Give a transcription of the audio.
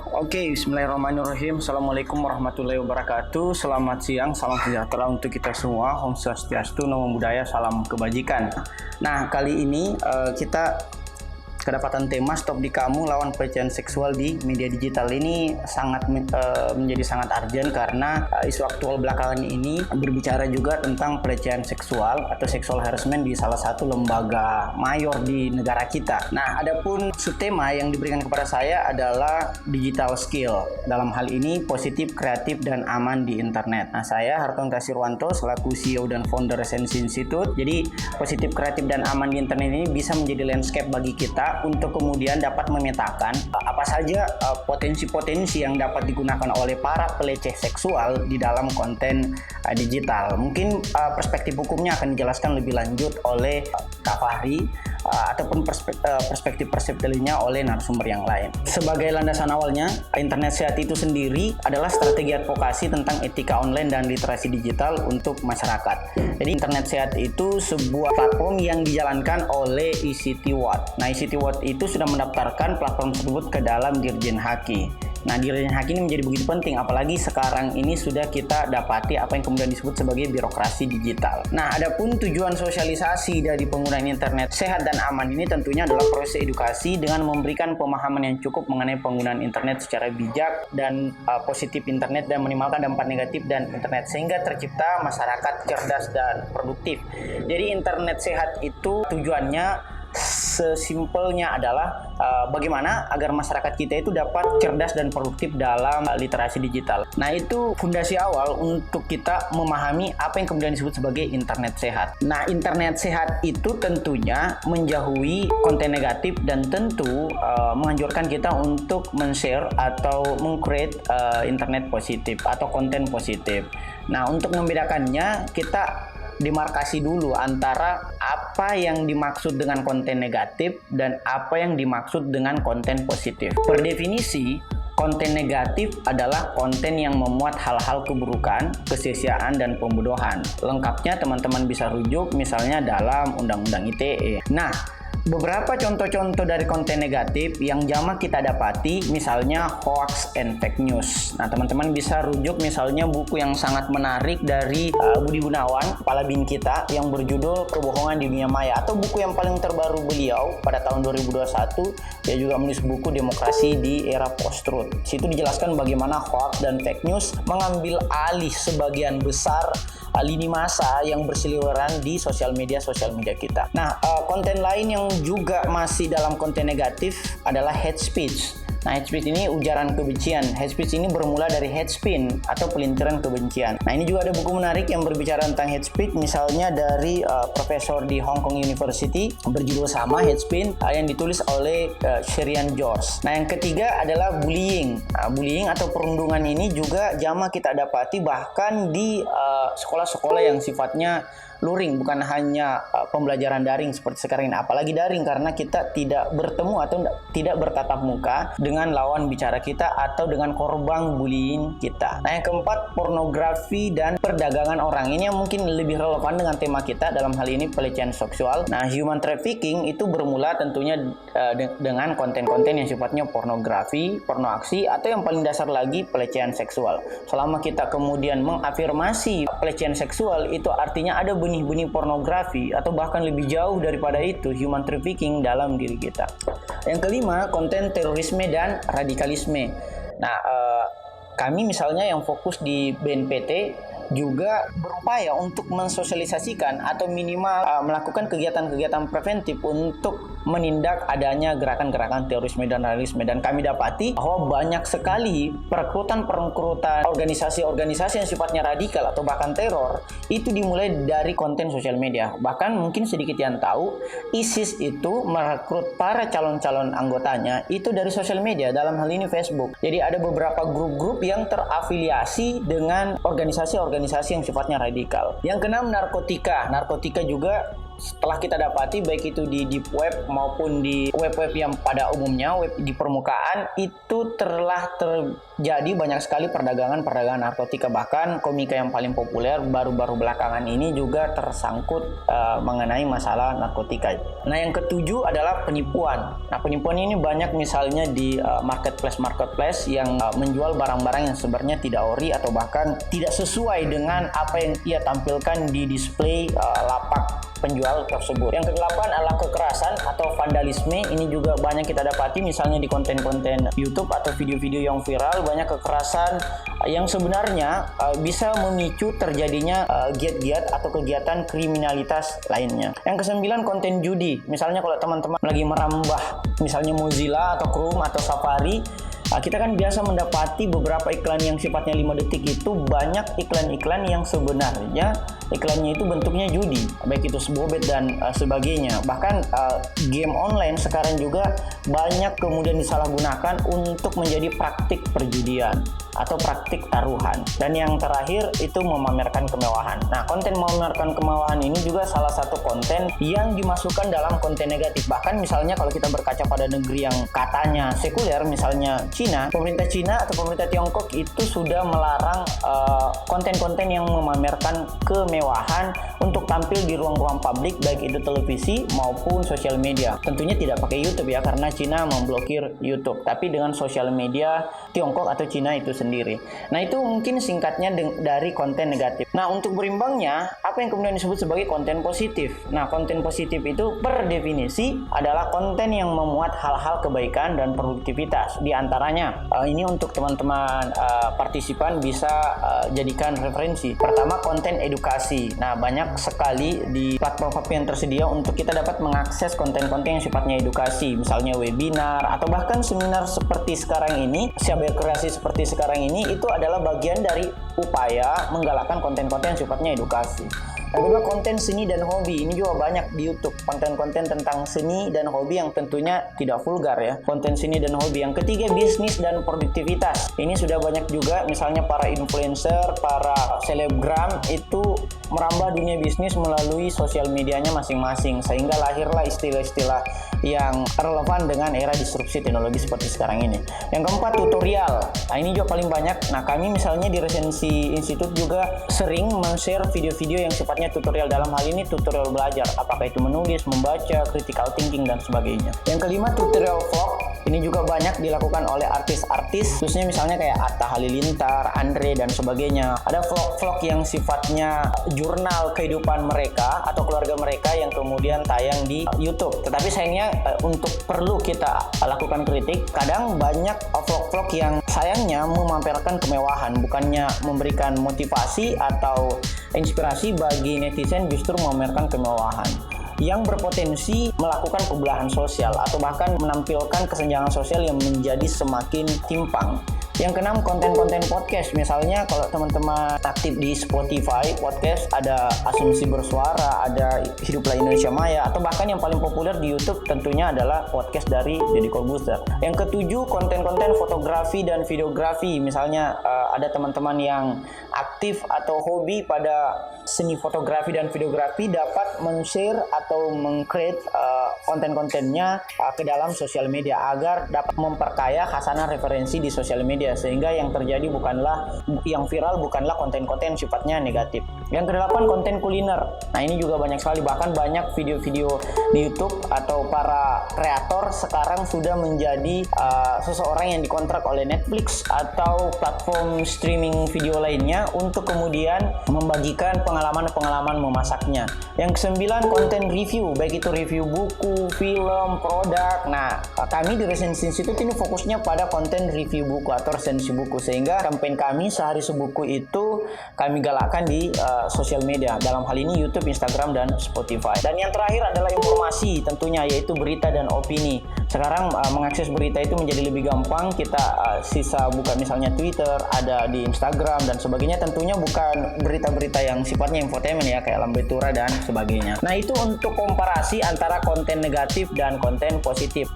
Oke, Bismillahirrahmanirrahim. Assalamualaikum warahmatullahi wabarakatuh. Selamat siang, salam sejahtera untuk kita semua. Om Swastiastu, Namo Buddhaya, salam kebajikan. Nah, kali ini kita kedapatan tema Stop di Kamu Lawan Pelecehan Seksual di Media Digital. Ini sangat menjadi sangat urgent karena isu aktual belakangan ini berbicara juga tentang pelecehan seksual atau sexual harassment di salah satu lembaga mayor di negara kita. Nah, adapun subtema yang diberikan kepada saya adalah digital skill. Dalam hal ini positif, kreatif, dan aman di internet. Nah, saya Hartono Tasirwanto selaku CEO dan founder Resensi Institute. Jadi, positif, kreatif, dan aman di internet ini bisa menjadi landscape bagi kita untuk kemudian dapat memetakan apa saja potensi-potensi yang dapat digunakan oleh para peleceh seksual di dalam konten digital. Mungkin perspektif hukumnya akan dijelaskan lebih lanjut oleh Kak Fahri ataupun perspektif lainnya oleh narasumber yang lain. Sebagai landasan awalnya, internet sehat itu sendiri adalah strategi advokasi tentang etika online dan literasi digital untuk masyarakat. Jadi internet sehat itu sebuah platform yang dijalankan oleh ICT Watch. Nah, ICT Watch itu sudah mendaftarkan platform tersebut ke dalam Dirjen Haki. Nah, Dirjen Haki ini menjadi begitu penting, apalagi sekarang ini sudah kita dapati apa yang kemudian disebut sebagai birokrasi digital. Nah, adapun tujuan sosialisasi dari penggunaan internet sehat dan aman ini tentunya adalah proses edukasi dengan memberikan pemahaman yang cukup mengenai penggunaan internet secara bijak dan positif internet dan minimalkan dampak negatif dan internet sehingga tercipta masyarakat cerdas dan produktif. Jadi internet sehat itu tujuannya sesimpelnya adalah bagaimana agar masyarakat kita itu dapat cerdas dan produktif dalam literasi digital. Nah, itu fondasi awal untuk kita memahami apa yang kemudian disebut sebagai internet sehat. Nah, internet sehat itu tentunya menjauhi konten negatif dan tentu menganjurkan kita untuk men-share atau meng-create internet positif atau konten positif. Nah, untuk membedakannya kita demarkasi dulu antara apa yang dimaksud dengan konten negatif dan apa yang dimaksud dengan konten positif. Per definisi, konten negatif adalah konten yang memuat hal-hal keburukan, kesia-siaan, dan pembodohan. Lengkapnya teman-teman bisa rujuk misalnya dalam Undang-Undang ITE. Nah, beberapa contoh-contoh dari konten negatif yang jamak kita dapati misalnya hoax and fake news. Nah, teman-teman bisa rujuk misalnya buku yang sangat menarik dari Budi Gunawan, kepala BIN kita, yang berjudul Kebohongan di Dunia Maya, atau buku yang paling terbaru beliau pada tahun 2021, dia juga menulis buku Demokrasi di Era Post-Truth. Situ dijelaskan bagaimana hoax dan fake news mengambil alih sebagian besar lini masa yang berseliweran di sosial media kita. Nah, konten lain yang juga masih dalam konten negatif adalah hate speech. Nah, hate speech ini ujaran kebencian. Hate speech ini bermula dari hate spin atau pelintiran kebencian. Nah, ini juga ada buku menarik yang berbicara tentang hate speech, misalnya dari profesor di Hong Kong University berjudul sama, Hate Speech, yang ditulis oleh Sherian George. Nah, yang ketiga adalah bullying. Nah, bullying atau perundungan ini juga jamak kita dapati bahkan di sekolah-sekolah yang sifatnya luring, bukan hanya pembelajaran daring seperti sekarang ini, apalagi daring karena kita tidak bertemu atau tidak bertatap muka dengan lawan bicara kita atau dengan korban bullying kita. Nah, yang keempat, pornografi dan perdagangan orang. Ini yang mungkin lebih relevan dengan tema kita dalam hal ini pelecehan seksual. Nah, human trafficking itu bermula tentunya dengan konten-konten yang sifatnya pornografi, pornoaksi, atau yang paling dasar lagi pelecehan seksual. Selama kita kemudian mengafirmasi pelecehan seksual, itu artinya ada benih-benih pornografi atau bahkan lebih jauh daripada itu, human trafficking dalam diri kita. Yang kelima, konten terorisme dan radikalisme. Nah, kami misalnya yang fokus di BNPT juga berupaya untuk mensosialisasikan atau minimal melakukan kegiatan-kegiatan preventif untuk menindak adanya gerakan-gerakan terorisme dan radikalisme. Dan kami dapati bahwa banyak sekali perekrutan organisasi-organisasi yang sifatnya radikal atau bahkan teror itu dimulai dari konten sosial media. Bahkan mungkin sedikit yang tahu, ISIS itu merekrut para calon-calon anggotanya itu dari sosial media, dalam hal ini Facebook. Jadi ada beberapa grup-grup yang terafiliasi dengan organisasi-organisasi yang sifatnya radikal. Yang keenam, narkotika. Narkotika juga setelah kita dapati baik itu di deep web maupun di web-web yang pada umumnya, web di permukaan, itu telah terjadi banyak sekali perdagangan narkotika. Bahkan komika yang paling populer baru-baru belakangan ini juga tersangkut mengenai masalah narkotika. Nah, yang ketujuh adalah penipuan. Nah, penipuan ini banyak misalnya di marketplace yang menjual barang-barang yang sebenarnya tidak ori atau bahkan tidak sesuai dengan apa yang ia tampilkan di display lapak penjual tersebut. Yang kedelapan adalah kekerasan atau vandalisme. Ini juga banyak kita dapati misalnya di konten-konten YouTube atau video-video yang viral, banyak kekerasan yang sebenarnya bisa memicu terjadinya giat-giat atau kegiatan kriminalitas lainnya. Yang kesembilan, konten judi. Misalnya kalau teman-teman lagi merambah misalnya Mozilla atau Chrome atau Safari, kita kan biasa mendapati beberapa iklan yang sifatnya 5 detik itu banyak iklan-iklan yang sebenarnya iklannya itu bentuknya judi, baik itu sebobet dan sebagainya. Bahkan game online sekarang juga banyak kemudian disalahgunakan untuk menjadi praktik perjudian atau praktik taruhan. Dan yang terakhir itu memamerkan kemewahan. Nah, konten memamerkan kemewahan ini juga salah satu konten yang dimasukkan dalam konten negatif. Bahkan misalnya kalau kita berkaca pada negeri yang katanya sekuler, misalnya Cina, pemerintah Cina atau pemerintah Tiongkok itu sudah melarang konten-konten yang memamerkan kemewahan untuk tampil di ruang-ruang publik, baik itu televisi maupun sosial media. Tentunya tidak pakai YouTube ya, karena Cina memblokir YouTube. Tapi dengan sosial media Tiongkok atau Cina itu sendiri. Nah, itu mungkin singkatnya dari konten negatif. Nah, untuk berimbangnya, apa yang kemudian disebut sebagai konten positif? Nah, konten positif itu per definisi adalah konten yang memuat hal-hal kebaikan dan produktivitas. Di antaranya, ini untuk teman-teman partisipan bisa jadikan referensi. Pertama, konten edukasi. Nah, banyak sekali di platform yang tersedia untuk kita dapat mengakses konten-konten yang sifatnya edukasi. Misalnya webinar atau bahkan seminar seperti sekarang ini, siap berkreasi seperti sekarang ini, itu adalah bagian dari upaya menggalakkan konten-konten yang sifatnya edukasi. Yang kedua, konten seni dan hobi. Ini juga banyak di YouTube, konten-konten tentang seni dan hobi yang tentunya tidak vulgar ya, konten seni dan hobi. Yang ketiga, bisnis dan produktivitas. Ini sudah banyak juga misalnya para influencer, para selebgram itu merambah dunia bisnis melalui sosial medianya masing-masing, sehingga lahirlah istilah-istilah yang relevan dengan era disrupsi teknologi seperti sekarang ini. Yang keempat, tutorial. Nah, ini juga paling banyak. Nah, kami misalnya di Resensi Institute juga sering men-share video-video yang sifatnya tutorial. Dalam hal ini tutorial belajar, apakah itu menulis, membaca, critical thinking, dan sebagainya. Yang kelima, tutorial vlog. Ini juga banyak dilakukan oleh artis-artis, khususnya misalnya kayak Atta Halilintar, Andre, dan sebagainya. Ada vlog-vlog yang sifatnya jurnal kehidupan mereka atau keluarga mereka yang kemudian tayang di YouTube. Tetapi sayangnya untuk perlu kita lakukan kritik, kadang banyak vlog-vlog yang sayangnya memamerkan kemewahan, bukannya memberikan motivasi atau inspirasi bagi netizen, justru memamerkan kemewahan yang berpotensi melakukan pembelahan sosial atau bahkan menampilkan kesenjangan sosial yang menjadi semakin timpang. Yang keenam, konten-konten podcast. Misalnya kalau teman-teman aktif di Spotify podcast, ada Asumsi Bersuara, ada Hiduplah Indonesia Maya, atau bahkan yang paling populer di YouTube tentunya adalah podcast dari Deddy Corbuzier. Yang ketujuh, konten-konten fotografi dan videografi. Misalnya ada teman-teman yang aktif atau hobi pada seni fotografi dan videografi dapat men-share atau meng-create konten-kontennya ke dalam sosial media agar dapat memperkaya khasanah referensi di sosial media, sehingga yang terjadi yang viral bukanlah konten-konten sifatnya negatif. Yang kedelapan, konten kuliner. Nah, ini juga banyak sekali, bahkan banyak video-video di YouTube atau para kreator sekarang sudah menjadi seseorang yang dikontrak oleh Netflix atau platform streaming video lainnya untuk kemudian membagikan pengalaman-pengalaman memasaknya. Yang kesembilan, konten review, baik itu review buku, film, produk. Nah, kami di Resensi Institute ini fokusnya pada konten review buku atau resensi buku, sehingga kampanye kami sehari sebuku itu kami galakkan di sosial media, dalam hal ini YouTube, Instagram, dan Spotify. Dan yang terakhir adalah informasi tentunya, yaitu berita dan opini. Sekarang mengakses berita itu menjadi lebih gampang, kita sisa buka misalnya Twitter, ada di Instagram, dan sebagainya. Tentunya bukan berita-berita yang sifatnya infotainment ya, kayak Lambe Tura dan sebagainya. Nah, itu untuk komparasi antara konten negatif dan konten positif.